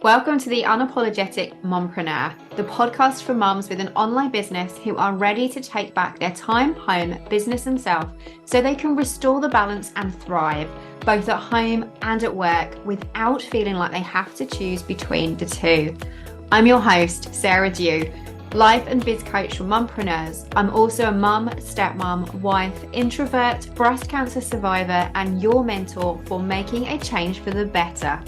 Welcome to the Unapologetic Mompreneur, the podcast for mums with an online business who are ready to take back their time, home, business, and self so they can restore the balance and thrive, both at home and at work, without feeling like they have to choose between the two. I'm your host, Sarah Dew, life and biz coach for mompreneurs. I'm also a mum, stepmom, wife, introvert, breast cancer survivor, and your mentor for making a change for the better.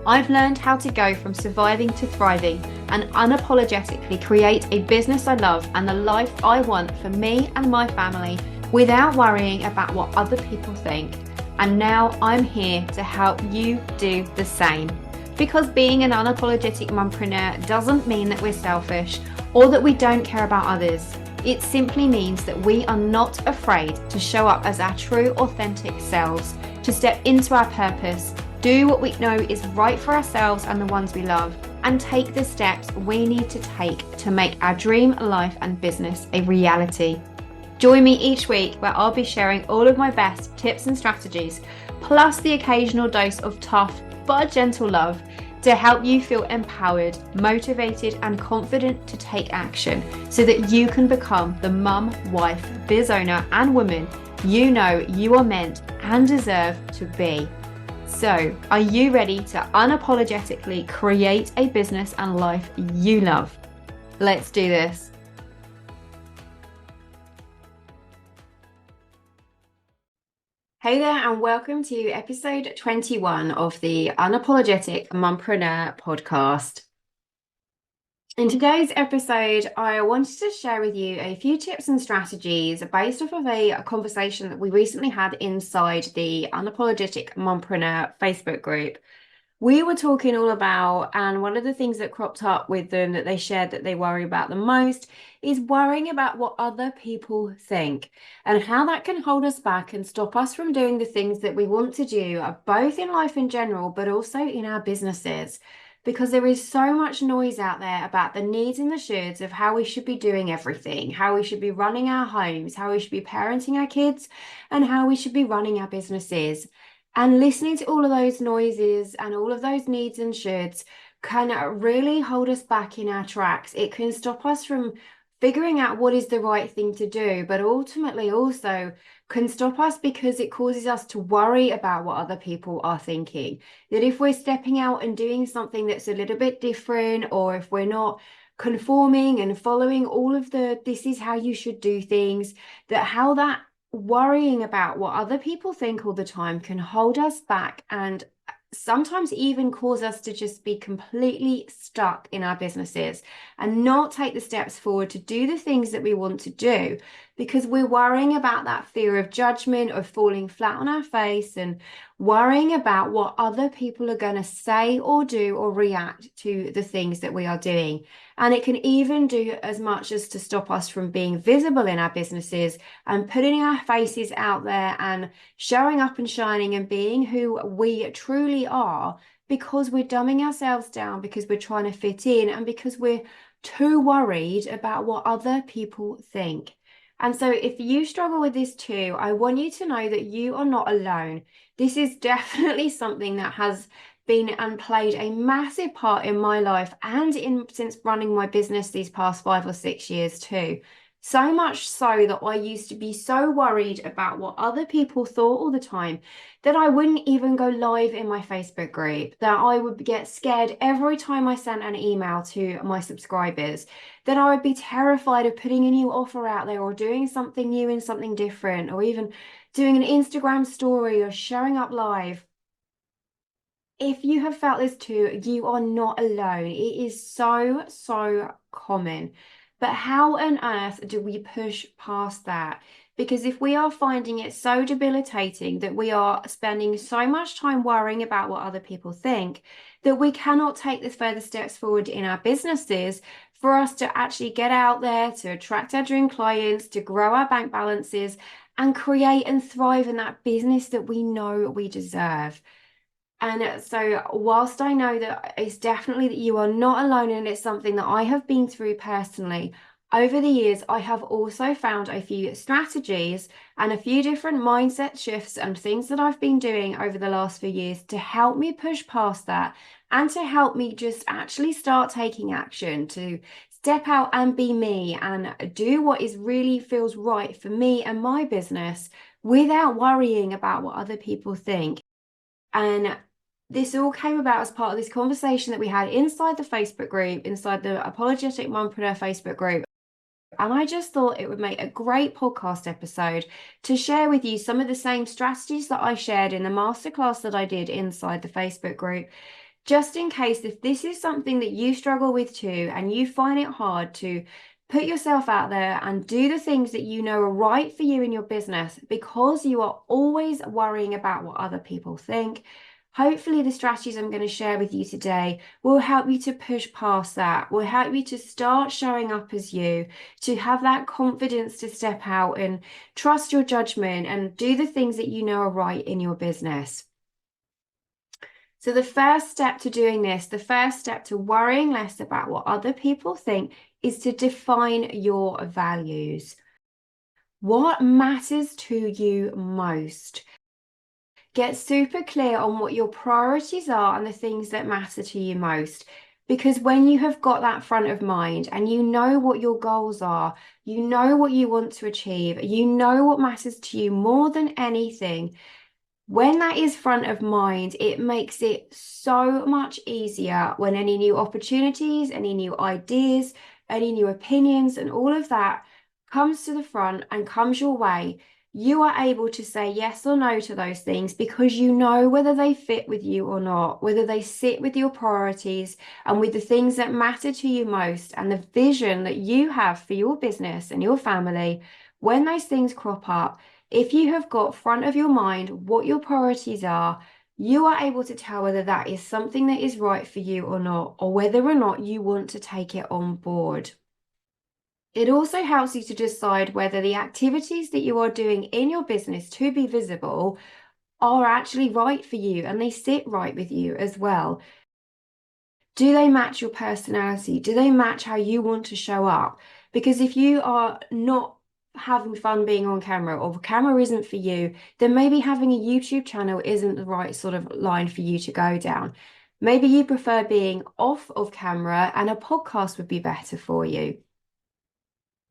I've learned how to go from surviving to thriving and unapologetically create a business I love and the life I want for me and my family without worrying about what other people think. And now I'm here to help you do the same. Because being an unapologetic mompreneur doesn't mean that we're selfish or that we don't care about others. It simply means that we are not afraid to show up as our true, authentic selves, to step into our purpose, do what we know is right for ourselves and the ones we love, and take the steps we need to take to make our dream life and business a reality. Join me each week where I'll be sharing all of my best tips and strategies, plus the occasional dose of tough but gentle love to help you feel empowered, motivated, and confident to take action so that you can become the mum, wife, biz owner, and woman you know you are meant and deserve to be. So, are you ready to unapologetically create a business and life you love? Let's do this. Hey there, and welcome to episode 21 of the Unapologetic Mompreneur podcast. In today's episode, I wanted to share with you a few tips and strategies based off of a conversation that we recently had inside the Unapologetic Mompreneur Facebook group. We were talking all about, and one of the things that cropped up with them that they shared that they worry about the most is worrying about what other people think and how that can hold us back and stop us from doing the things that we want to do, both in life in general, but also in our businesses. Because there is so much noise out there about the needs and the shoulds of how we should be doing everything, how we should be running our homes, how we should be parenting our kids, and how we should be running our businesses. And listening to all of those noises and all of those needs and shoulds can really hold us back in our tracks. It can stop us from figuring out what is the right thing to do, but ultimately also can stop us because it causes us to worry about what other people are thinking. That if we're stepping out and doing something that's a little bit different, or if we're not conforming and following all of this is how you should do things, that how that worrying about what other people think all the time can hold us back and sometimes even cause us to just be completely stuck in our businesses and not take the steps forward to do the things that we want to do because we're worrying about that fear of judgment, of falling flat on our face, and worrying about what other people are going to say or do or react to the things that we are doing. And it can even do as much as to stop us from being visible in our businesses and putting our faces out there and showing up and shining and being who we truly are, because we're dumbing ourselves down, because we're trying to fit in, and because we're too worried about what other people think. And so if you struggle with this too, I want you to know that you are not alone. This is definitely something that has been and played a massive part in my life and since running my business these past 5 or 6 years too. So much so that I used to be so worried about what other people thought all the time that I wouldn't even go live in my Facebook group, that I would get scared every time I sent an email to my subscribers, that I would be terrified of putting a new offer out there or doing something new and something different, or even doing an Instagram story or showing up live. If you have felt this too, you are not alone. It is so common. But how on earth do we push past that? Because if we are finding it so debilitating that we are spending so much time worrying about what other people think, that we cannot take the further steps forward in our businesses for us to actually get out there, to attract our dream clients, to grow our bank balances, and create and thrive in that business that we know we deserve. And so whilst I know that it's definitely that you are not alone and it's something that I have been through personally, Over the years, I have also found a few strategies and a few different mindset shifts and things that I've been doing over the last few years to help me push past that and to help me just actually start taking action, to step out and be me and do what is really feels right for me and my business without worrying about what other people think. And this all came about as part of this conversation that we had inside the Facebook group, inside the Apologetic Mompreneur Facebook group. And I just thought it would make a great podcast episode to share with you some of the same strategies that I shared in the masterclass that I did inside the Facebook group, just in case if this is something that you struggle with too, and you find it hard to put yourself out there and do the things that you know are right for you in your business because you are always worrying about what other people think. Hopefully, the strategies I'm going to share with you today will help you to push past that, will help you to start showing up as you, to have that confidence to step out and trust your judgment and do the things that you know are right in your business. So the first step to doing this, the first step to worrying less about what other people think is to define your values. What matters to you most? Get super clear on what your priorities are and the things that matter to you most. Because when you have got that front of mind and you know what your goals are, you know what you want to achieve, you know what matters to you more than anything, when that is front of mind, it makes it so much easier when any new opportunities, any new ideas, any new opinions, and all of that comes to the front and comes your way. You are able to say yes or no to those things because you know whether they fit with you or not, whether they sit with your priorities and with the things that matter to you most and the vision that you have for your business and your family. When those things crop up, if you have got front of your mind what your priorities are, you are able to tell whether that is something that is right for you or not, or whether or not you want to take it on board. It also helps you to decide whether the activities that you are doing in your business to be visible are actually right for you and they sit right with you as well. Do they match your personality? Do they match how you want to show up? Because if you are not having fun being on camera or the camera isn't for you, then maybe having a YouTube channel isn't the right sort of line for you to go down. Maybe you prefer being off of camera and a podcast would be better for you.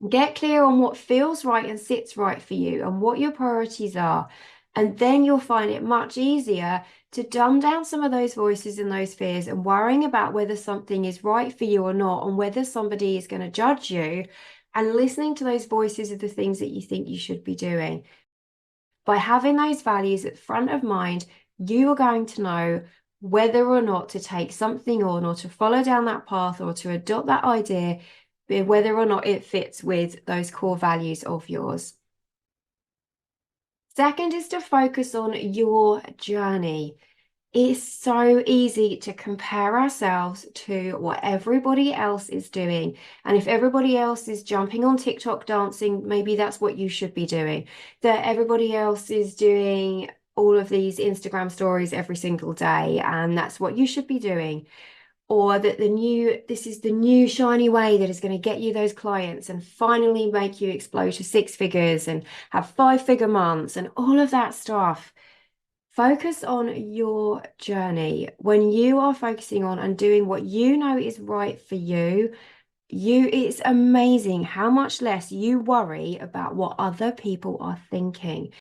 Get clear on what feels right and sits right for you and what your priorities are. And then you'll find it much easier to dumb down some of those voices and those fears and worrying about whether something is right for you or not, and whether somebody is going to judge you, and listening to those voices of the things that you think you should be doing. By having those values at front of mind, you are going to know whether or not to take something on or to follow down that path or to adopt that idea, whether or not it fits with those core values of yours. Second is to focus on your journey. It's so easy to compare ourselves to what everybody else is doing. And if everybody else is jumping on TikTok dancing, maybe that's what you should be doing. That everybody else is doing all of these Instagram stories every single day, and that's what you should be doing. Or that this is the new shiny way that is going to get you those clients and finally make you explode to six figures and have 5-figure months and all of that stuff. Focus on your journey. When you are focusing on and doing what you know is right for you, it's amazing how much less you worry about what other people are thinking.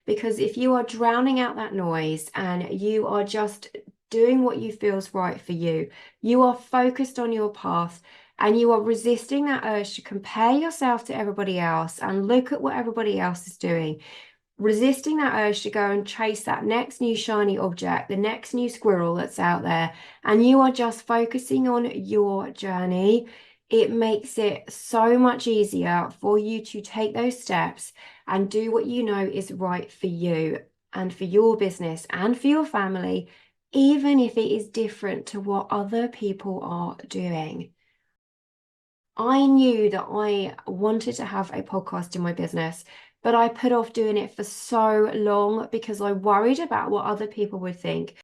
Because if you are drowning out that noise and you are just doing what you feels right for you, you are focused on your path and you are resisting that urge to compare yourself to everybody else and look at what everybody else is doing, resisting that urge to go and chase that next new shiny object, the next new squirrel that's out there, and you are just focusing on your journey, it makes it so much easier for you to take those steps and do what you know is right for you and for your business and for your family, even if it is different to what other people are doing. I knew that I wanted to have a podcast in my business, but I put off doing it for so long because I worried about what other people would think.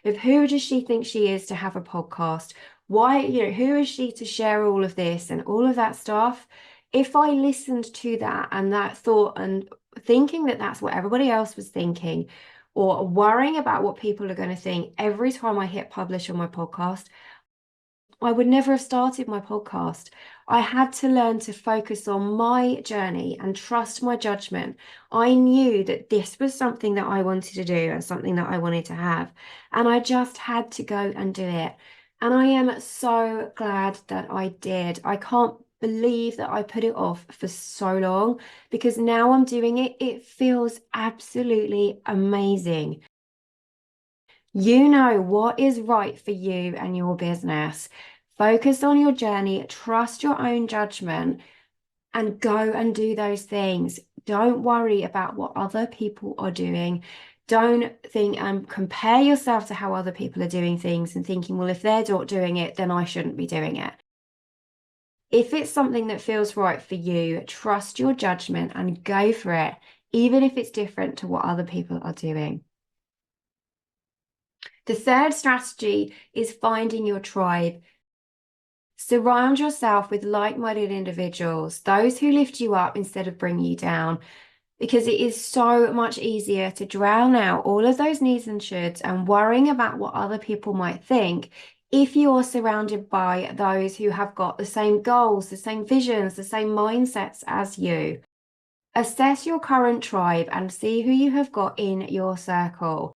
Of who does she think she is to have a podcast? Why, who is she to share all of this and all of that stuff? If I listened to that and that thought and thinking that that's what everybody else was thinking, or worrying about what people are going to think every time I hit publish on my podcast, I would never have started my podcast. I had to learn to focus on my journey and trust my judgment. I knew that this was something that I wanted to do and something that I wanted to have. And I just had to go and do it. And I am so glad that I did. I can't believe that I put it off for so long because now I'm doing it. It feels absolutely amazing. You know what is right for you and your business. Focus on your journey, trust your own judgment, and go and do those things. Don't worry about what other people are doing. Don't think and compare yourself to how other people are doing things and thinking, well, if they're not doing it, then I shouldn't be doing it. If it's something that feels right for you, trust your judgment and go for it, even if it's different to what other people are doing. The third strategy is finding your tribe. Surround yourself with like-minded individuals, those who lift you up instead of bring you down, because it is so much easier to drown out all of those needs and shoulds and worrying about what other people might think if you are surrounded by those who have got the same goals, the same visions, the same mindsets as you. Assess your current tribe and see who you have got in your circle.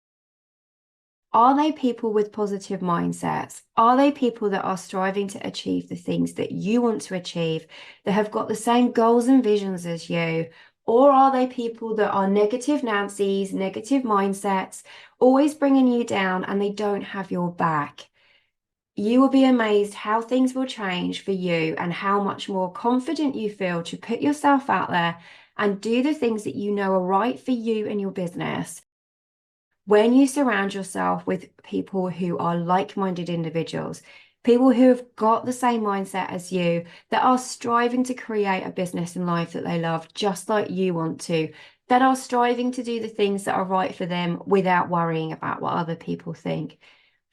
Are they people with positive mindsets? Are they people that are striving to achieve the things that you want to achieve, that have got the same goals and visions as you? Or are they people that are negative Nancy's, negative mindsets, always bringing you down and they don't have your back? You will be amazed how things will change for you and how much more confident you feel to put yourself out there and do the things that you know are right for you and your business. When you surround yourself with people who are like-minded individuals, people who have got the same mindset as you, that are striving to create a business and life that they love, just like you want to, that are striving to do the things that are right for them without worrying about what other people think.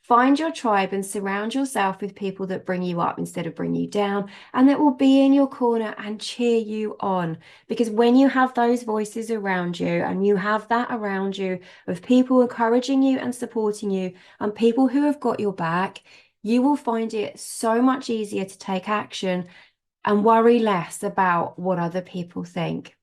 Find your tribe and surround yourself with people that bring you up instead of bring you down, and that will be in your corner and cheer you on. Because when you have those voices around you and you have that around you of people encouraging you and supporting you and people who have got your back, you will find it so much easier to take action and worry less about what other people think.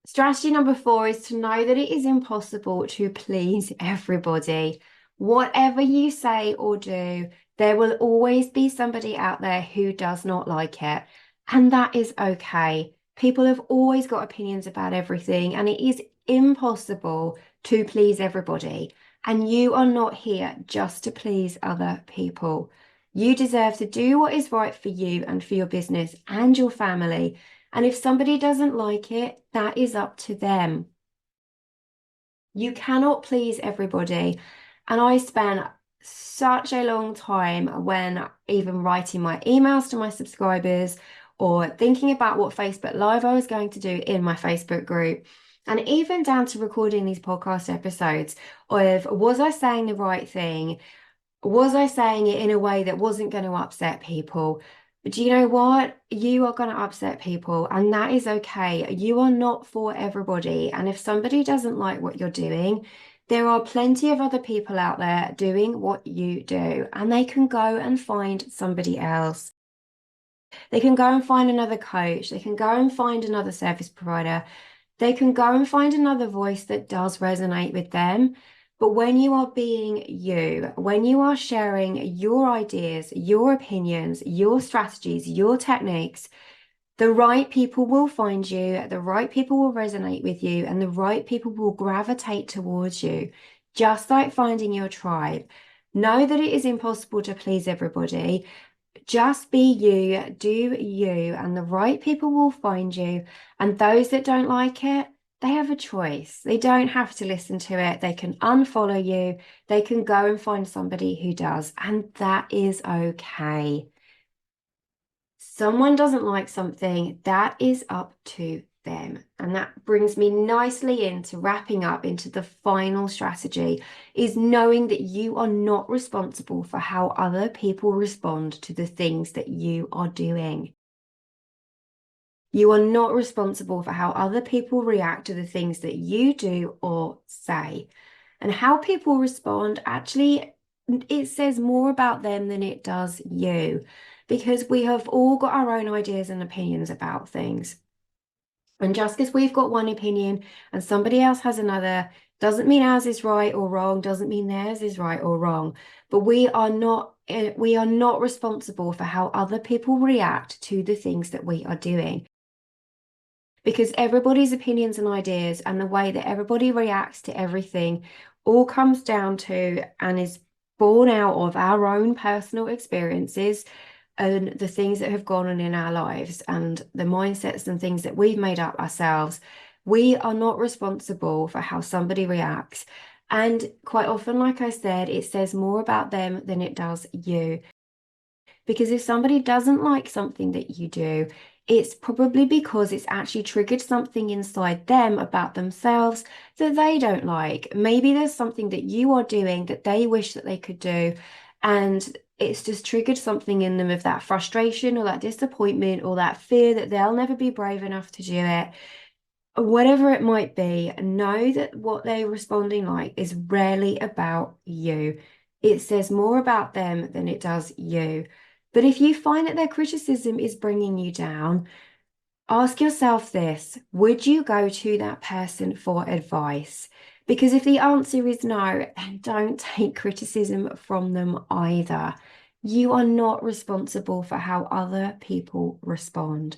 Strategy number 4 is to know that it is impossible to please everybody. Whatever you say or do, there will always be somebody out there who does not like it. And that is okay. People have always got opinions about everything, and it is impossible to please everybody. And you are not here just to please other people. You deserve to do what is right for you and for your business and your family. And if somebody doesn't like it, that is up to them. You cannot please everybody. And I spent such a long time when even writing my emails to my subscribers or thinking about what Facebook Live I was going to do in my Facebook group. And even down to recording these podcast episodes of, was I saying the right thing? Was I saying it in a way that wasn't going to upset people? But do you know what? You are going to upset people, and that is okay. You are not for everybody. And if somebody doesn't like what you're doing, there are plenty of other people out there doing what you do, and they can go and find somebody else. They can go and find another coach. They can go and find another service provider. They can go and find another voice that does resonate with them. But when you are being you, when you are sharing your ideas, your opinions, your strategies, your techniques, the right people will find you, the right people will resonate with you, and the right people will gravitate towards you, just like finding your tribe. Know that it is impossible to please everybody. Just be you, do you, and the right people will find you. And those that don't like it, they have a choice. They don't have to listen to it. They can unfollow you. They can go and find somebody who does. And that is okay. Someone doesn't like something, that is up to them. And that brings me nicely into wrapping up into the final strategy, is knowing that you are not responsible for how other people respond to the things that you are doing. You are not responsible for how other people react to the things that you do or say. And how people respond, actually, it says more about them than it does you, because we have all got our own ideas and opinions about things. And just because we've got one opinion and somebody else has another, doesn't mean ours is right or wrong, doesn't mean theirs is right or wrong. But we are not responsible for how other people react to the things that we are doing. Because everybody's opinions and ideas and the way that everybody reacts to everything all comes down to and is born out of our own personal experiences and the things that have gone on in our lives and the mindsets and things that we've made up ourselves. We are not responsible for how somebody reacts. And quite often, like I said, it says more about them than it does you. Because if somebody doesn't like something that you do, it's probably because it's actually triggered something inside them about themselves that they don't like. Maybe there's something that you are doing that they wish that they could do, and it's just triggered something in them of that frustration or that disappointment or that fear that they'll never be brave enough to do it. Whatever it might be, know that what they're responding like is rarely about you. It says more about them than it does you. But if you find that their criticism is bringing you down, ask yourself this: would you go to that person for advice? Because if the answer is no, then don't take criticism from them either. You are not responsible for how other people respond.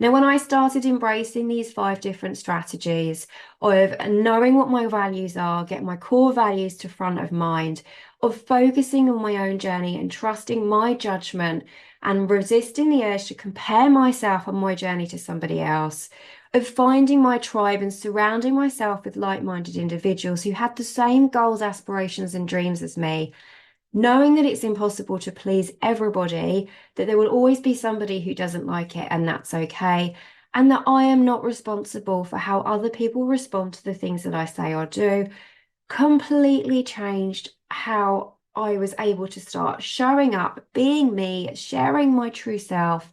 Now, when I started embracing these 5 different strategies of knowing what my values are, getting my core values to front of mind, of focusing on my own journey and trusting my judgment and resisting the urge to compare myself on my journey to somebody else, of finding my tribe and surrounding myself with like-minded individuals who had the same goals, aspirations, and dreams as me, knowing that it's impossible to please everybody, that there will always be somebody who doesn't like it, and that's okay, and that I am not responsible for how other people respond to the things that I say or do, completely changed how I was able to start showing up, being me, sharing my true self,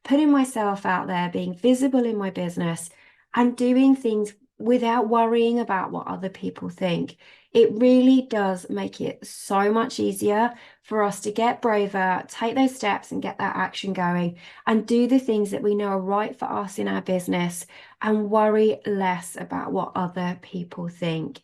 putting myself out there, being visible in my business, and doing things without worrying about what other people think. It really does make it so much easier for us to get braver, take those steps and get that action going, and do the things that we know are right for us in our business, and worry less about what other people think.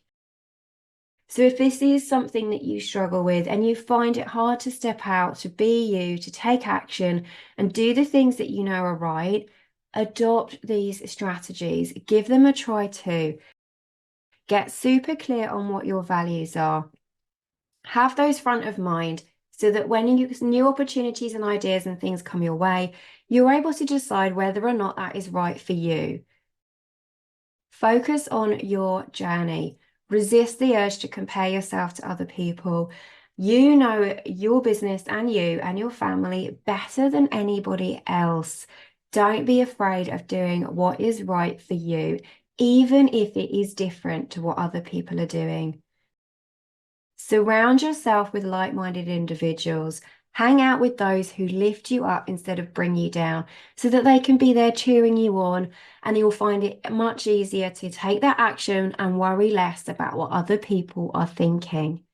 So if this is something that you struggle with and you find it hard to step out, to be you, to take action and do the things that you know are right, adopt these strategies. Give them a try too. Get super clear on what your values are. Have those front of mind so that when new opportunities and ideas and things come your way, you're able to decide whether or not that is right for you. Focus on your journey. Resist the urge to compare yourself to other people. You know your business and you and your family better than anybody else. Don't be afraid of doing what is right for you, even if it is different to what other people are doing. Surround yourself with like-minded individuals. Hang out with those who lift you up instead of bring you down, so that they can be there cheering you on, and you'll find it much easier to take that action and worry less about what other people are thinking.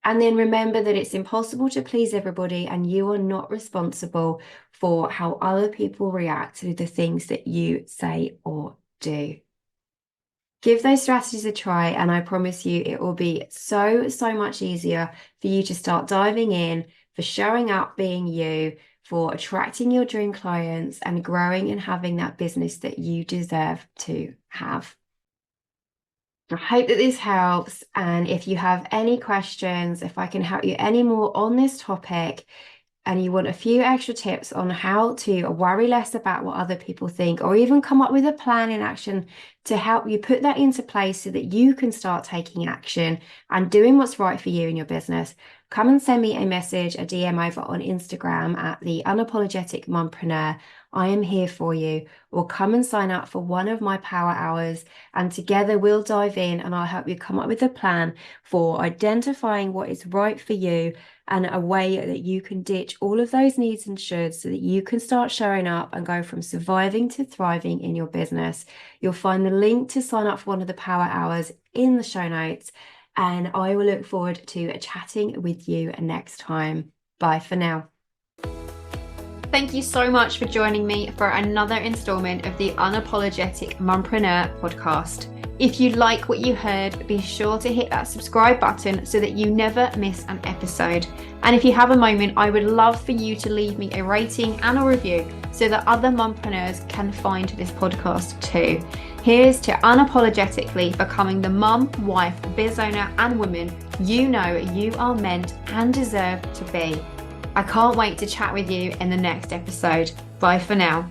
And then remember that it's impossible to please everybody, and you are not responsible for how other people react to the things that you say or do. Give those strategies a try, and I promise you it will be so much easier for you to start diving in, for showing up being you, for attracting your dream clients and growing and having that business that you deserve to have. I hope that this helps, and if you have any questions, if I can help you any more on this topic, and you want a few extra tips on how to worry less about what other people think, or even come up with a plan in action to help you put that into place so that you can start taking action and doing what's right for you in your business, come and send me a message, a DM over on Instagram at the Unapologetic Mompreneur. I am here for you. Or come and sign up for one of my power hours, and together we'll dive in and I'll help you come up with a plan for identifying what is right for you and a way that you can ditch all of those needs and shoulds so that you can start showing up and go from surviving to thriving in your business. You'll find the link to sign up for one of the power hours in the show notes, and I will look forward to chatting with you next time. Bye for now. Thank you so much for joining me for another installment of the Unapologetic Mompreneur podcast. If you like what you heard, be sure to hit that subscribe button so that you never miss an episode. And if you have a moment, I would love for you to leave me a rating and a review so that other mompreneurs can find this podcast too. Here's to unapologetically becoming the mum, wife, biz owner, and woman you know you are meant and deserve to be. I can't wait to chat with you in the next episode. Bye for now.